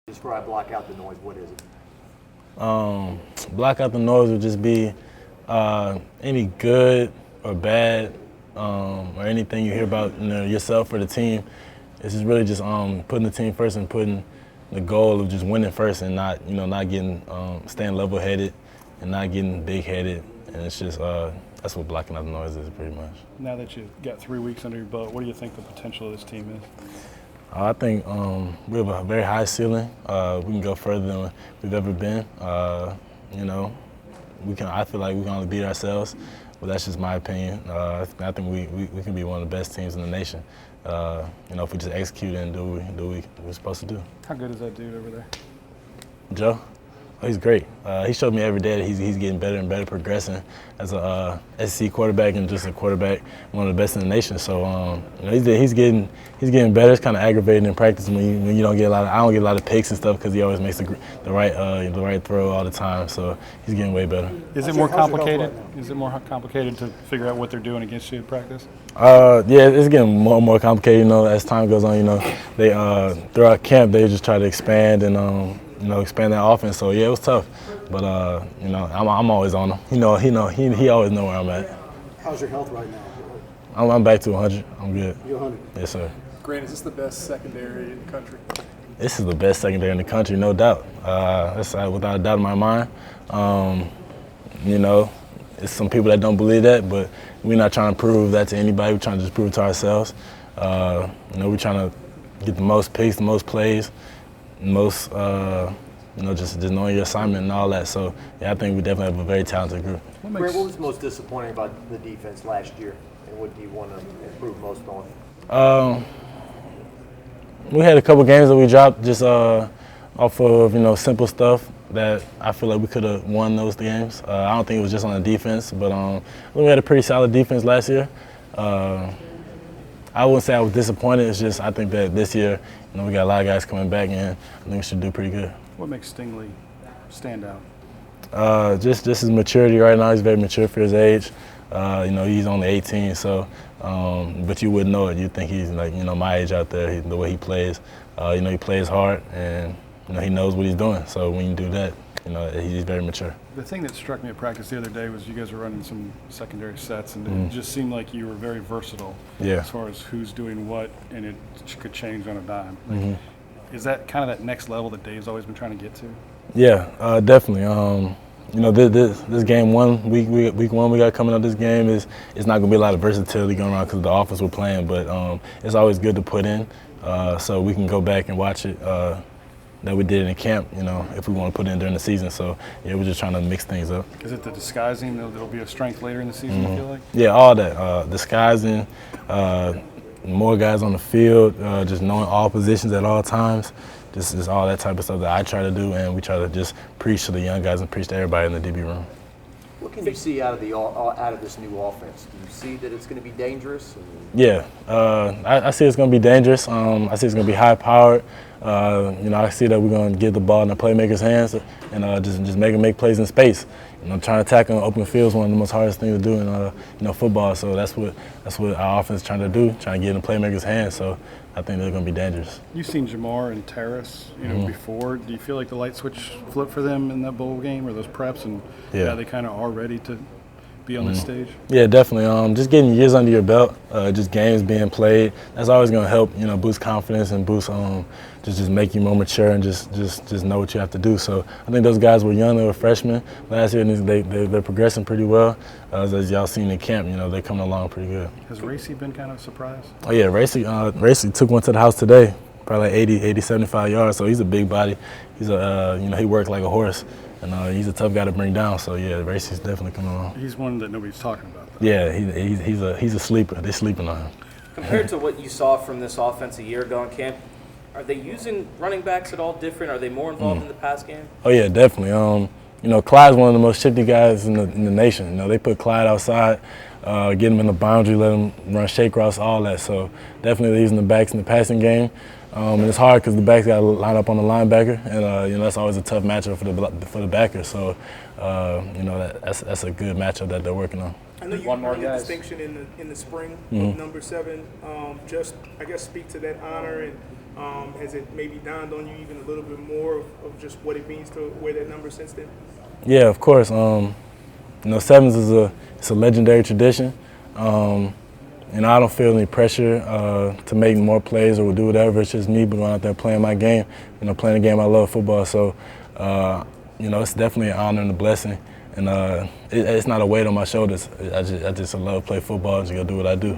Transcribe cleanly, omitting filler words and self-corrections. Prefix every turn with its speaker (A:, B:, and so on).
A: Describe block out the noise. What is it?
B: Block out the noise would just be any good or bad or anything you hear about yourself or the team. It's just really just putting the team first and putting the goal of just winning first and not getting staying level-headed and not getting big-headed. And it's just that's what blocking out the noise is pretty much.
C: Now that you've got 3 weeks under your belt, what do you think the potential of this team is?
B: I think we have a very high ceiling. We can go further than we've ever been. I feel like we can only beat ourselves, but that's just my opinion. I think we can be one of the best teams in the nation. If we just execute and do what we're supposed to do.
C: How good is that dude over there?
B: Joe? Oh, he's great. He showed me every day that he's getting better and better, progressing as a SEC quarterback and just a quarterback, one of the best in the nation. So he's getting better. It's kind of aggravating in practice when you don't get I don't get a lot of picks and stuff because he always makes the right throw all the time. So he's getting way better.
C: Is it more complicated? Is it more complicated to figure out what they're doing against you in practice?
B: Yeah, it's getting more and more complicated. As time goes on, they throughout camp they just try to expand and expand that offense. So yeah, it was tough, but I'm always on him. He always know where I'm at.
A: How's your health right now?
B: I'm back to 100. I'm good.
A: You're 100.
B: Yes, sir.
D: Grant, is this the best secondary in the country?
B: This is the best secondary in the country, no doubt. That's without a doubt in my mind. It's some people that don't believe that, but we're not trying to prove that to anybody. We're trying to just prove it to ourselves. We're trying to get the most picks, the most plays, most, just knowing your assignment and all that. So, yeah, I think we definitely have a very talented group.
A: Grant, what was most disappointing about the defense last year, and what do you want to improve most on?
B: We had a couple games that we dropped just off of, simple stuff that I feel like we could have won those games. I don't think it was just on the defense, but we had a pretty solid defense last year. I wouldn't say I was disappointed. It's just I think that this year, we got a lot of guys coming back, and I think we should do pretty good.
C: What makes Stingley stand out?
B: Just his maturity right now. He's very mature for his age. He's only 18, so but you wouldn't know it. You'd think he's like my age out there. The way he plays, he plays hard, and he knows what he's doing. So when you do that, he's very mature.
C: The thing that struck me at practice the other day was you guys were running some secondary sets, and it just seemed like you were very versatile as far as who's doing what, and it could change on a dime. Is that kind of that next level that Dave's always been trying to get to? Yeah,
B: definitely. This game week one we got coming up. This game it's not gonna be a lot of versatility going around because of the offense we're playing, but it's always good to put in so we can go back and watch it. That we did in camp, if we want to put it in during the season. So, yeah, we're just trying to mix things up.
C: Is it the disguising that'll be a strength later in the season, you feel like?
B: Yeah, all that. Disguising, more guys on the field, just knowing all positions at all times. Just all that type of stuff that I try to do, and we try to just preach to the young guys and preach to everybody in the DB room.
A: What can you see out of this new offense? Do you see that it's going to be dangerous?
B: Yeah, I see it's going to be dangerous. I see it's going to be high-powered. I see that we're going to get the ball in the playmakers' hands and just make plays in space. Trying to tackle on open field is one of the most hardest things to do in football. So that's what our offense is trying to do, trying to get in the playmakers' hands. So I think they're going to be dangerous.
C: You've seen Jamar and Terrace, before. Do you feel like the light switch flipped for them in that bowl game or those preps, and now they kind of are ready to be on this stage?
B: Yeah, definitely. Just getting years under your belt, just games being played, that's always going to help, boost confidence and boost just make you more mature and just know what you have to do. So I think those guys were young, they were freshmen last year, and they're progressing pretty well. As y'all seen in camp, they're coming along pretty good.
C: Has Racy been kind of surprised?
B: Oh yeah, Racy took one to the house today, probably like 75 yards. So he's a big body. He's he works like a horse. And he's a tough guy to bring down, so yeah, Racy's definitely coming along.
C: He's one that nobody's talking about, though.
B: Yeah, he's a sleeper. They're sleeping on him.
E: Compared to what you saw from this offense a year ago in camp, are they using running backs at all different? Are they more involved in the pass game?
B: Oh yeah, definitely. Clyde's one of the most shifty guys in the nation. They put Clyde outside, get him in the boundary, let him run shake routes, all that. So definitely they're using the backs in the passing game. And it's hard because the backs got to line up on the linebacker, and that's always a tough matchup for the backer. So, that's a good matchup that they're working on.
D: I know you won a distinction in the spring with number 7. Just, I guess, speak to that honor and
F: Has it maybe dawned on you even a little bit more of just what it means to wear that number since then?
B: Yeah, of course. Sevens is it's a legendary tradition. I don't feel any pressure to make more plays or do whatever. It's just me going out there playing my game, playing the game I love, football. So, it's definitely an honor and a blessing. And it's not a weight on my shoulders. I just love play football and just go do what I do.